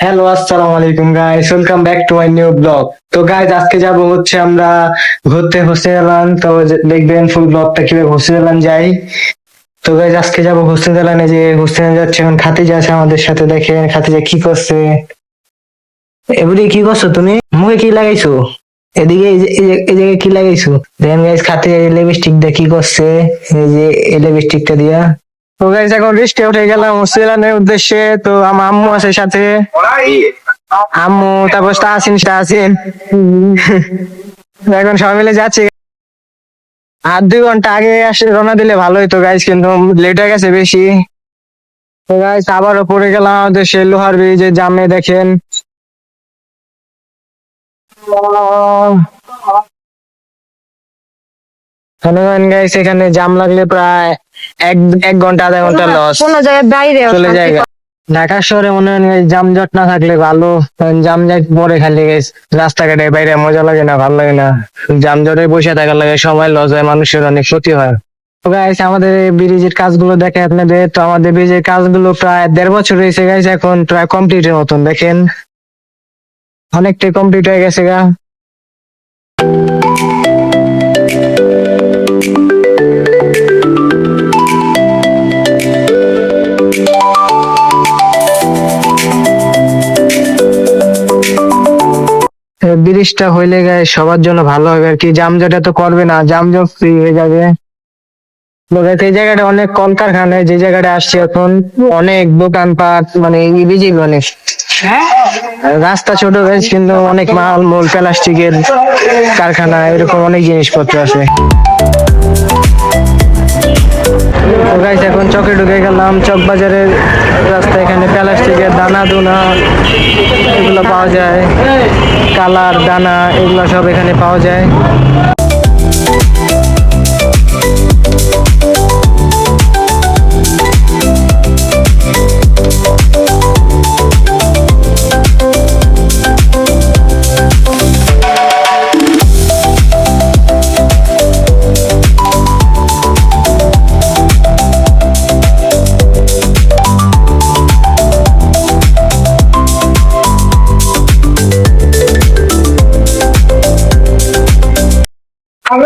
Hello, আসসালামু আলাইকুম guys, welcome back to my new blog. তো গাইস, আজকে যাব হচ্ছে আমরা ঘুরতে হোসেন। তো দেখবেন ফুল ব্লগটা কিভাবে হোসেন যাই। তো গাইস, আজকে যাব হোসেন, যে হোসেন যাচ্ছে এখন খাতিজা আছে আমাদের সাথে। দেখেন খাতিজা কি করছে। এবারে কি করছো তুমি? মুখে কি লাগাইছো? এদিকে এই জায়গায় কি লাগাইছো? দেখেন গাইস, খাতিজা লিপস্টিক দিয়ে কি করছে। এই যে এই লিপস্টিকটা দিয়া। তো গাইস, এখন রেস্টে উঠে গেলাম হোস্টেলের উদ্দেশ্যে। তো আমার আম্মু আছে সাথে, আম্মু, তারপর তাসিন। এখন সবাই মিলে যাচ্ছি। আর 2 ঘন্টা আগে আসে রওনা দিলে ভালো হতো গাইস, কিন্তু লেট হয়ে গেছে বেশি। তো গাইস, আবারও পড়ে গেলাম আমাদের সেই লোহার ব্রিজে জামে। দেখেন গাইস, এখানে জাম লাগলে প্রায় এক এক ঘন্টা আধা ঘন্টা লস কোন জায়গায় বাইরে চলে যায়। ঢাকা শহরে মনে হয় guys, যানজট না থাকলে ভালো। কারণ যানজট পরে খালি guys, রাস্তাঘাটে বাইরে মজা লাগে না, ভালো লাগে না। যানজটে বসে থাকার লাগে সময় লস হয়, মানুষের অনেক ক্ষতি হয়। তো গাইস, আমাদের ব্রিজের কাজগুলো দেখে আপনাদের। তো আমাদের ব্রিজের কাজগুলো প্রায় 1.5 বছর হয়েছে গাইস, এখন প্রায় কমপ্লিটের মতন। দেখেন অনেকটাই কমপ্লিট হয়ে গেছে গা। ব্রিজটা হইলে গায়ে সবার জন্য ভালো হবে আর কি। যানজট তো করবে না, যানজট ফ্রি হয়ে যাবে। তো guys, এই জায়গাটা অনেক কলকারখানা, যে জায়গাটা আসছে এখন অনেক দোকানপাট, মানে বিজিবি অনেক। রাস্তা ছোট গাইস, কিন্তু অনেক মাল মোল প্লাস্টিকের কারখানা, এরকম অনেক জিনিসপত্র আছে। তো গাইস, এখন চকে ঢুকে গেলাম, চক বাজারের রাস্তা। এখানে প্লাস্টিকের দানা দুনা এগুলো পাওয়া যায়, কালার দানা এগুলো সব এখানে পাওয়া যায়।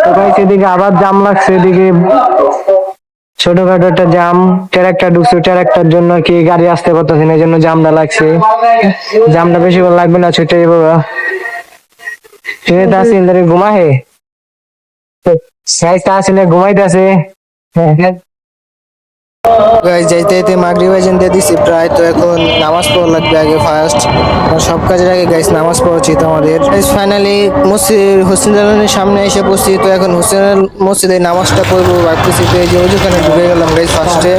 তো গাইস, এদিকে আবার জাম লাগছে। এদিকে ছোটখাটো একটা জাম, ট্রাক্টর ঢুকছে, ট্রাক্টর জন্য কি গাড়ি আসতে পারতেছে না, এই জন্য জামটা লাগছে। জামটা বেশি করে লাগবে না, ছুটে যাবো। তাসিল ঘুমা হে গাইস, তাসিল ঘুমাইতেছে। গাইস, যাইতে যাইতে মাগরিব আজান দিয়ে দিছি প্রায়। তো এখন নামাজ পড়া লাগবে আগে ফার্স্ট। সব কাজের আগে গাইস নামাজ পড়া উচিত আমাদের। গাইস, ফাইনালি মসজিদ হোসেন জালানের সামনে এসে পড়ছি। তো এখন হোসেন মসজিদে নামাজটা পড়বো ভাবতেছি। তো এই যে ওইখানে ঢুকে গেলাম গাইস ফার্স্টে।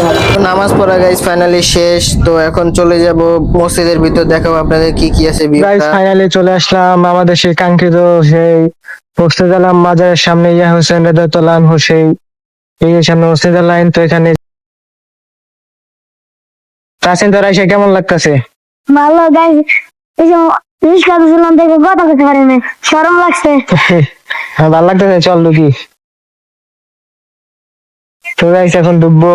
নামাজ পড়া গাইস ফাইনালি শেষ। তো এখন চলে যাব মসজিদের ভিতর, দেখাবো আপনাদের কি কি আছে। গাইস, ফাইনালি চলে আসলাম আমাদের সেই কাঙ্ক্ষিত সেই হোসেন জালান মাজারের সামনে। ইয়া হোসেন রাদিয়াল্লাহু আনহু সেই এই সামনে হোসেন জালান। তো এখানে তাসিন, তোর এসে কেমন লাগতেছে? ভালো গাইস, এই যে রিস্কা দিছিলাম দেখে কথা বলতে পারি না, শরম লাগছে। হ্যাঁ, ভালো লাগতেছে, চল ঢুকি। তো গাইস, এখন ডুববো।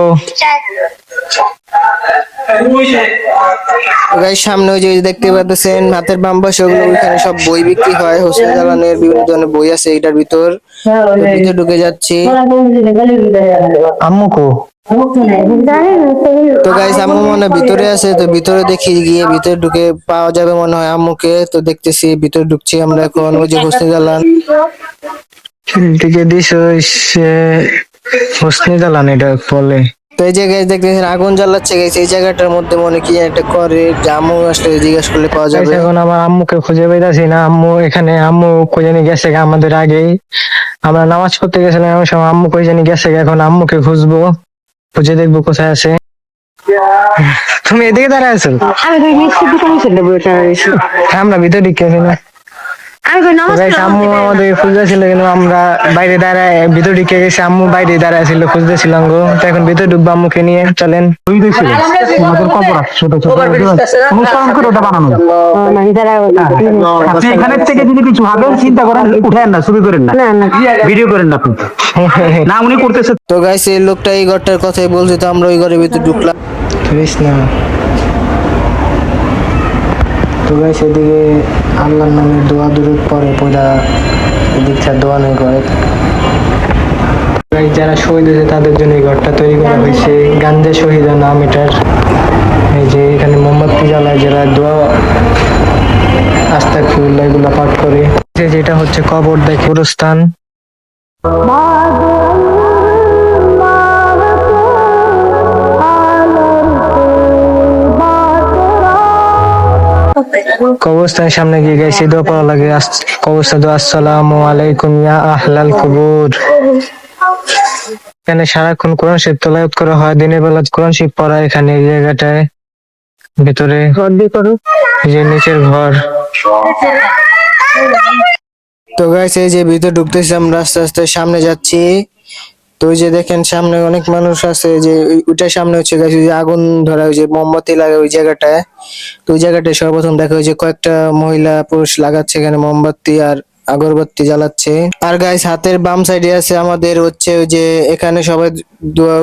গাইস, সামনে ওই যে দেখতে পাচ্ছেন হাতের বাম পাশে, ওগুলো ওইখানে সব বই বিক্রি হয়। হোসেন জালানের বিভিন্ন ধরনের বই আছে এটার ভিতর। তো ভিতরে ঢুকে যাচ্ছি। আম্মু কো? তো গাইস, আম্মু মনে হয় ভিতরে আছে। তো ভিতরে দেখি, গিয়ে ভিতরে ঢুকে পাওয়া যাবে মনে হয় আম্মুকে। তো দেখতেছি, ভিতরে ঢুকছি আমরা এখন। ওই যে হোসেন জালান দিকে দিস, হোসেন জালান এটা বলে। তো এই জায়গায় দেখতেছেন আগুন জ্বালাচ্ছে গাইস। এই জায়গাটার মধ্যে মনে কি একটা করে, যে আম্মু আসলে জিজ্ঞেস করলে পাওয়া যাবে। এখন আমার আম্মুকে খুঁজে পাইতাছি না। আম্মু এখানে, আম্মু কই জানি গেছে গা আমাদের আগেই। আমরা নামাজ পড়তে গেছিলাম, এমন সময় আম্মু কই জানি গেছে গা। এখন আম্মুকে খুঁজবো, খুঁজে দেখবো কোথায় আছে। তুমি এদিকে দাঁড়ায় আছো? আমি তো মিষ্টি দোকানে চলে বসে আছি। আমরা ভিতরে ঢুকেছি না। আমি কই নামাজ গাইস, আম্মু আমাদের খুঁজতেছিল, কিন্তু আমরা বাইরে দাঁড়ায় ভিতরে ঢুকে গেছি। আম্মু বাইরে দাঁড়ায় ছিল, খুঁজতেছিলাম গো। তো এখন ভিতরে ঢুকবো আম্মুকে নিয়ে, চলেন। এখানের থেকে যদি কিছু ভাবেন, চিন্তা করেন, উঠেন না, শুরু করেন না, ভিডিও করেন না আপনি। না, উনি করতেছে। তো গাইস, এই লোকটা এই ঘরটার কথাই বলছে। তো আমরা ওই ঘরের ভিতরে ঢুকলাম। করিস না। তো গাইস এদিকে আল্লাহর নামে দোয়া দুরুদ পরে পুরা এদিকটা দোয়া নেই করে। গাইস যারা শহীদ হয়েছে তাদের জন্য এই ঘরটা তৈরি করা হয়েছে, গান্ধী শহীদের নাম এটার। এই যে এখানে মোমবাতি জ্বালায় যারা দোয়া আস্তাগফিরুল্লাহ এগুলো পাঠ করে। যেটা হচ্ছে কবর দেখে গোরস্থান। কবরস্থানের সামনে গিয়ে গেছি দোয়া পড়া লাগে, কবরস্থান দোয়া আসসালামু আলাইকুম ইয়া আহলাল কুবুর। এখানে সারাক্ষণ কোরআন শরীফ তেলাওয়াত করা হয়, দিনের বেলা কোরআন শরীফ পড়া এখানে এই জায়গাটায়। ভিতরে এই যে নিচের ঘর। তো গাইস এই যে ভিতরে ঢুকতেছি আমরা, আস্তে আস্তে সামনে যাচ্ছি। তো ওই যে দেখেন সামনে অনেক মানুষ আছে, যে ওইটার সামনে হচ্ছে গাইস ওই যে আগুন ধরা, ওই যে মোমবাতি লাগে ওই জায়গাটায়। তো ওই জায়গাটায় সর্বপ্রথম দেখা যায় কয়েকটা মহিলা পুরুষ লাগাচ্ছে এখানে মোমবাতি আর আগরবাতি জ্বালাচ্ছে। আর গাইস হাতের বাম সাইডে আছে আমাদের হচ্ছে ওই যে এখানে সবাই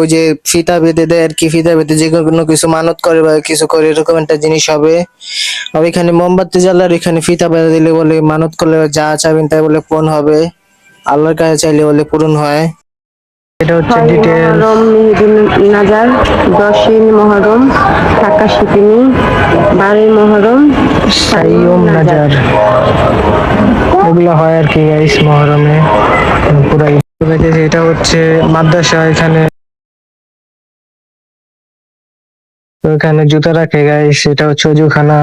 ওই যে ফিতা বেঁধে দেয় আর কি, ফিতা বেঁধে যে কোনো কিছু মানত করে বা কিছু করে এরকম একটা জিনিস হবে। আর এখানে মোমবাতি জ্বালার এখানে ফিতা বেঁধে দিলে বলে মানত করলে যা চাবেন তাই বলে পূরণ হবে, আল্লাহর কাছে চাইলে বলে পূরণ হয়। এটা হচ্ছে ডিটেল। মহরম মেহেদিন নাজার, 10ই মহরম ঢাকা শিপিনি, 12ই মহরম সাইয়ুম নাজার এগুলো হয় আর কি গাইস মহরমে পুরাই। এটা হচ্ছে মাদ্রাসা, এখানে তো এখানে জুতা রাখে গাইস। এটা হচ্ছে অজুখানা,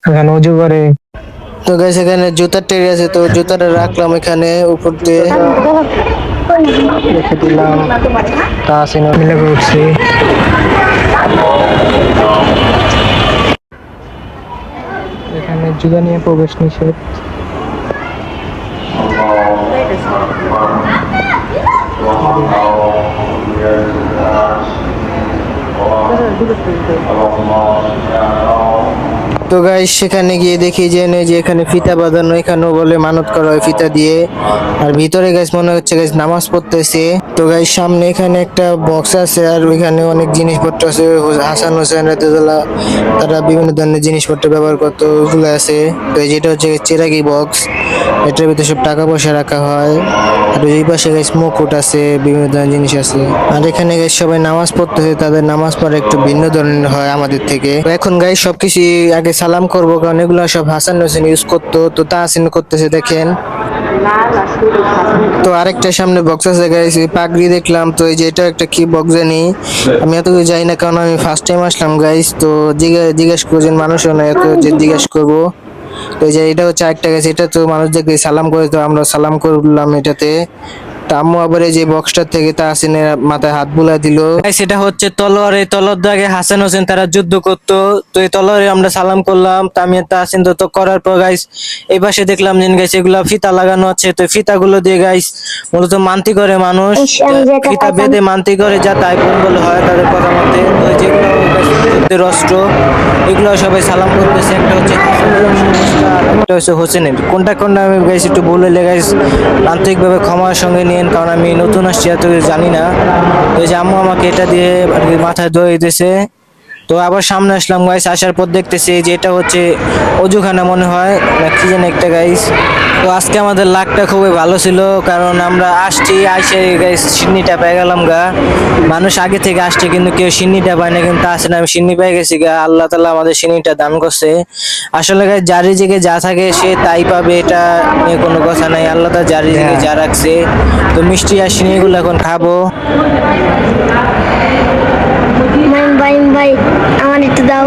এখানে অজু করে। তো গাইস এখানে জুতার টেরি আছে, তো জুতাটা রাখলাম এখানে উপর দিয়ে রেখে দিলাম। তা আসেন মিলে উঠছি। এখানে জুতা নিয়ে প্রবেশ নিষেধ। তো গাইস সেখানে গিয়ে দেখি যে এখানে ফিতা বাঁধানো, এখানেও বলে মানত করা হয় ফিতা দিয়ে। আর ভিতরে গাইস মনে হচ্ছে গাইস নামাজ পড়তেছে। তো গাইস সামনে এখানে একটা বক্স আছে, আর ওইখানে অনেক জিনিসপত্র আছে। হাসান হোসেন রাদিয়াল্লাহু তারা বিভিন্ন ধরনের জিনিসপত্র ব্যবহার করতো ওগুলো আছে। তো যেটা হচ্ছে চেরাগি বক্স, এটার ভিতরে সব টাকা পয়সা রাখা হয়। আর ওই পাশে গাইস মুকুট আছে, বিভিন্ন ধরনের জিনিস আছে। আর এখানে গাইস সবাই নামাজ পড়তেছে, তাদের নামাজ পড়া একটু ভিন্ন ধরনের হয় আমাদের থেকে। তো এখন গাইস সবকিছু আগে সালাম করবো, কারণ এগুলো সব হাসান হোসেন ইউজ করতো, তো তাহসিন করতেছে দেখেন। তো আরেকটা সামনে বক্স আছে গাইস, পাগড়ি দেখলাম। তো এই যে এটা একটা কি বক্স জানি, আমি এত কিছু জানি না কারণ আমি ফার্স্ট টাইম আসলাম গাইস। তো জিজ্ঞেস করছেন মানুষও না, এত যে জিজ্ঞেস করবো। তো এই যে এটা হচ্ছে আরেকটা গাছ, এটা তো মানুষ দেখে সালাম করে, তো আমরা সালাম করলাম এটাতে। তা আম্মু আবার এই যে বক্সটা থেকে তাহসিনের মাথায় হাত বুলা দিল। সেটা হচ্ছে তলোয়ার, এই তলোয়ার দাগে হাসান হোসেন তারা যুদ্ধ করতো। তো এই তলোয়ারে আমরা সালাম করলাম, তা আমি তাহসিন তো করার পর গাইস এই পাশে দেখলাম যে গাইস এগুলা ফিতা লাগানো আছে। তো ফিতাগুলো দিয়ে গাইস মূলত মান্তি করে মানুষ, ফিতা বেঁধে মান্তি করে যা তাই বলে হয় তাদের কথা মতে। তো যেগুলো যুদ্ধের অস্ত্র এগুলো সবাই সালাম করতেছে। একটা হচ্ছে একটা হচ্ছে হোসেনের, কোনটা আমি গাইস একটু বলে গাইস আন্তরিকভাবে ক্ষমার সঙ্গে নিয়েন, কারণ আমি নতুন আসছি, এত কিছু জানি না। এই যে আম্মু আমাকে এটা দিয়ে আর কি মাথায় ধুয়ে দিতেছে। তো আবার সামনে আসলাম গাইস, আসার পর দেখতেছি যে এটা হচ্ছে অজুখানা মনে হয় না কি যেন একটা গাইস। তো আজকে আমাদের লাকটা খুবই ভালো ছিল, কারণ আমরা আসছি আইসে গাইস সিন্নিটা পেয়ে গেলাম গা। মানুষ আগে থেকে আসছে কিন্তু কেউ সিন্নিটা পায় না, কিন্তু আসলে আমি সিন্নি পেয়ে গেছি গা। আল্লাহ তাআলা আমাদের সিন্নিটা দান করছে। আসলে গাইস যার রিজিকে যা থাকে সে তাই পাবে, এটা নিয়ে কোনো কথা নাই। আল্লাহ তাআলা যার রিজিকে যা রাখছে। তো মিষ্টি আর সিন্নি গুলো এখন খাবো। ভাই আমার একটু দাও।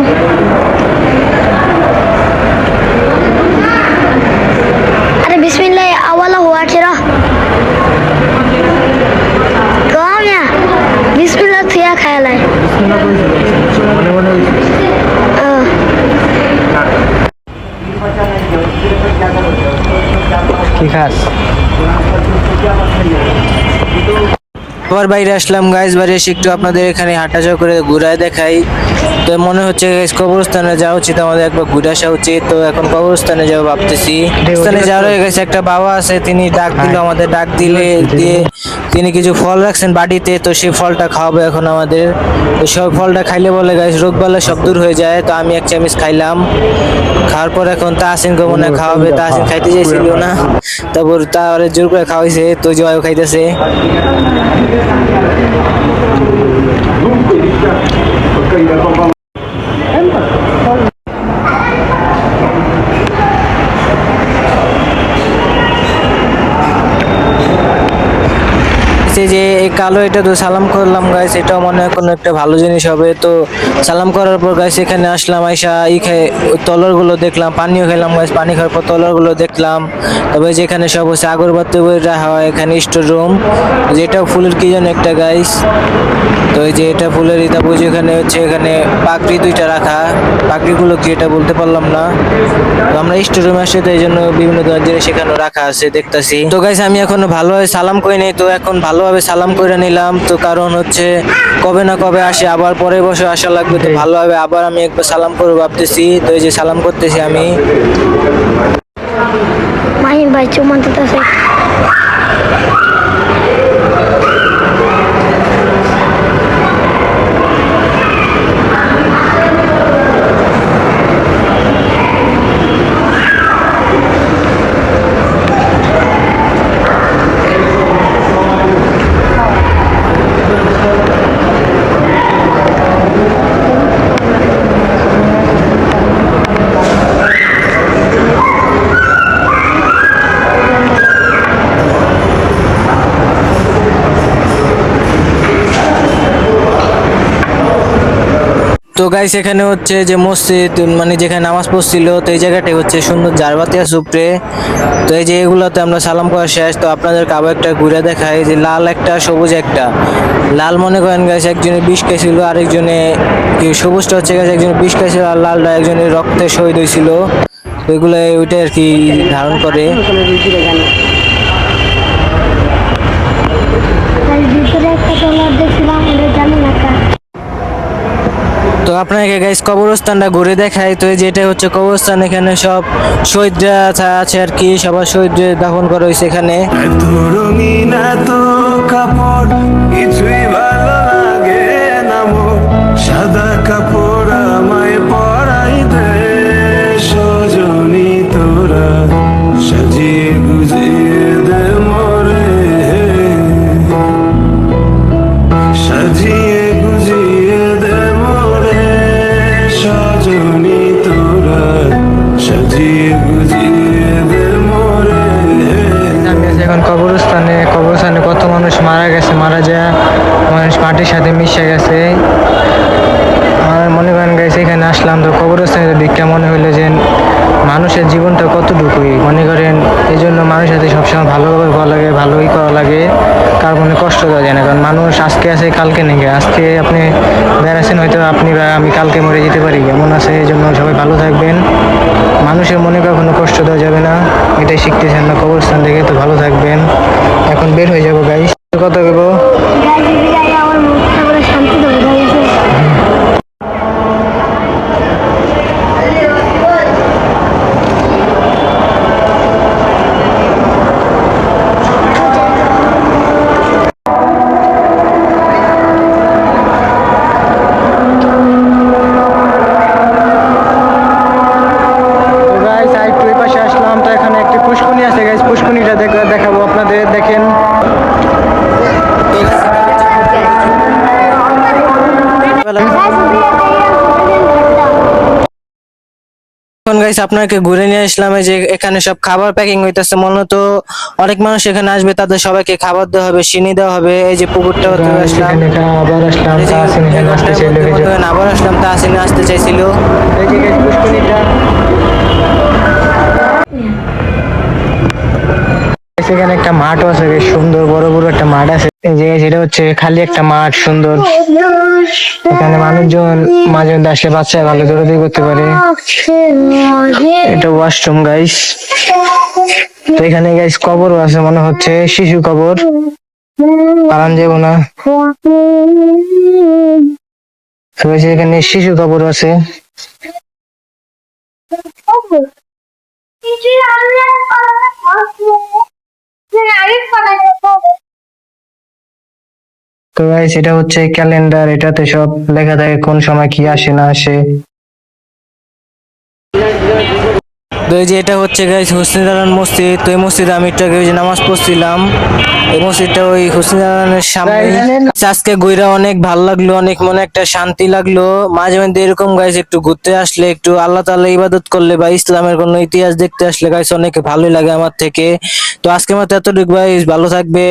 আরে বিসমিল্লাহ আওয়ালা হুয়া আখিরা কম না, বিসমিল্লাহ থিয়া খায়ালাই। কি খাস? আবার বাইরে আসলাম গাইস, বাইরে এসে একটু আপনাদের এখানে হাঁটাচলা করে ঘুরায় দেখাই। তো মনে হচ্ছে guys কবরস্থানে যাওয়া উচিত, আমাদের একবার ঘুরে আসা উচিত। তো এখন কবরস্থানে যাবো ভাবতেছি। কবরস্থানে যাওয়ার হয়ে গেছে, একটা বাবা আছে, তিনি ডাক দিল আমাদের, ডাক দিয়ে তিনি কিছু ফল রাখছেন বাড়িতে, তো সেই ফলটা খাওয়াবে এখন আমাদের। তো সব ফলটা খাইলে বলে গাইস রোগবালাই সব দূর হয়ে যায়। তো আমি এক চামচ খাইলাম, খাওয়ার পর এখন তাহসিনকে মনে হয় খাওয়াবে। তাহসিন খাইতে চাইছিল না, তারপর তার জোর করে খাওয়াইছে, তো জয়ও খাইতেছে। যে এই কালো এটা তো সালাম করলাম গাইস, এটাও মনে হয় কোনো একটা ভালো জিনিস হবে। তো সালাম করার পর গাইস এখানে আসলাম, আইসা তলর গুলো দেখলাম, পানিও খেলাম গাইস, পানি খাওয়ার পর তলর গুলো দেখলাম। তবে যেখানে সব হচ্ছে আগরবাতি বই রাখা হয়, এখানে স্টোর রুম, যেটা ফুলের কি যেন একটা গাইস। তো এই যে এটা ফুলের ইতা বুঝি, এখানে হচ্ছে এখানে পাগড়ি দুইটা রাখা, পাগড়িগুলো কি এটা বলতে পারলাম না। তো আমরা স্টোর রুমে আসছি, তো এই জন্য বিভিন্ন ধরনের জিনিস সেখানে রাখা আছে দেখতাছি। তো গাইস আমি এখন ভালোভাবে সালাম করি নাই, তো এখন ভালোভাবে সালাম করে নিলাম। তো কারণ হচ্ছে কবে না কবে আসে, আবার পরের বছর আসা লাগবে, তো ভালোভাবে আবার আমি একবার সালাম করবো ভাবতেছি। তো এই যে সালাম করতেছি আমি। মাহিন ভাই চুমান দিতেছে। তো গাইস এখানে হচ্ছে যে মসজিদ, মানে যেখানে নামাজ পড়ছিল, তো এই জায়গাটাই হচ্ছে সুন্দর ঝাড়বাতি আছে উপরে। তো এই যে এগুলোতে আমরা সালাম করা শেষ। তো আপনাদেরকে আবার একটা ঘুরে দেখাই, যে লাল একটা সবুজ একটা। লাল মনে করেন গাইস একজনে বিষ খাইছিল, আরেকজনে কি সবুজটা হচ্ছে গাইস একজনে বিষ খাইছিল, আর লালটা একজনের রক্তে শহীদ হয়েছিল। তো এগুলো ওইটা আর কি ধারণ করে। ভিতরে একটা টলার দেখছিলাম, ওটা জানি না কার। তো আপনাকে গাইস কবরস্থানটা ঘুরে দেখাই। তো এই যে এটা হচ্ছে কবরস্থান, এখানে সব শহীদরা আছে আর কি, সবার শহীদদের দাফন করা হয়েছে এখানে। এত রঙিন এত কাপড় কিছুই ভালো লাগে না মোর, সাদা কাপড় আমায় পরাই দে সজনী তোরা, সাজিয়ে গুজিয়ে দে মোরে, সাজিয়ে গুজিয়ে দে মোরে সজনী তোরা, সাজিয়ে গুজিয়ে দে মোরে। আমি আছি এখন কবরস্থানে কত মানুষ মারা গেছে, মারা যায় মানুষ মাটির সাথে মিশে গেছে। আমার মনে করেন গেছে এখানে আসলাম, তো কবরস্থানের দিকটা মনে হইলো যে মানুষের জীবনটা কতটুকুই, মনে করেন এই জন্য মানুষের সাথে সবসময় ভালোভাবে করা লাগে, ভালোই করা লাগে, কার মনে কষ্ট দেওয়া যায় না। কারণ মানুষ আজকে আছে কালকে নেই, আজকে আপনি বেড়াচ্ছেন হয়তো আপনি বা আমি কালকে মরে যেতে পারি, এমন আছে। এই জন্য সবাই ভালো থাকবেন, মানুষের মনে কখনো কষ্ট দেওয়া যাবে না, এটাই শিখতেছেন না কবরস্থান থেকে। তো ভালো থাকবেন, এখন বের হয়ে যাবো গাইস। কথা বলবো আমার মুখটা করে শান্তি দেবো হয়ে গেছে। গাইস একটু এই পাশে আসলাম, তো এখানে একটি পুষ্করণী আছে গাইস, পুষ্করণীটা দেখাবো আপনাদের, দেখেন। এখন গাইস আপনাকে ঘুরে নিয়ে আসলাম, এই যে এখানে সব খাবার প্যাকিং হইতেছে। মূলত অনেক মানুষ এখানে আসবে, তাদের সবাইকে খাবার দেওয়া হবে, সিনি দেওয়া হবে। এই যে পুকুরটা আসলাম, এখানে আবার আসলাম, এই যে তাহসিন এখানে আসতে চাইলো, এই যে আবার আসলাম, তাহসিন আসতে চাইছিল। এই যে গাইস পুষ্করণীটা। সেখানে একটা মাঠও আছে বেশ সুন্দর, বড় বড় একটা মাঠ আছে। এই যে যেটা হচ্ছে খালি একটা মাঠ সুন্দর, এখানে মানুষজন মাঝে মধ্যে আসলে বাচ্চা ভালো দৌড়াদৌড়ি করতে পারে। এটা ওয়াশরুম গাইস। তো এখানে গাইস কবরও আছে, মনে হচ্ছে শিশু কবর। পালান যাবো না। তো guys, এখানে শিশু কবর আছে। তো গাইস এটা হচ্ছে ক্যালেন্ডার, এটাতে সব লেখা থাকে কোন সময় কি আসে না আসে। তো এই যে এটা হচ্ছে গাইস হোসেন জালাল মসজিদ। তো এই মসজিদে আমি একটু আগে ওই যে নামাজ পড়ছিলাম। এই মসজিদটা ওই হোসেন জালালের সামনে। আজকে ঘুরে অনেক ভালো লাগলো, অনেক মনে একটা শান্তি লাগলো। মাঝে মধ্যে এরকম গাইস একটু ঘুরতে আসলে, একটু আল্লাহ তাআলা ইবাদত করলে বা ইসলামের কোনো ইতিহাস দেখতে আসলে গাইস অনেক ভালোই লাগে আমার থেকে। তো আজকের মতো এতটুকু গাইস, ভালো থাকবে।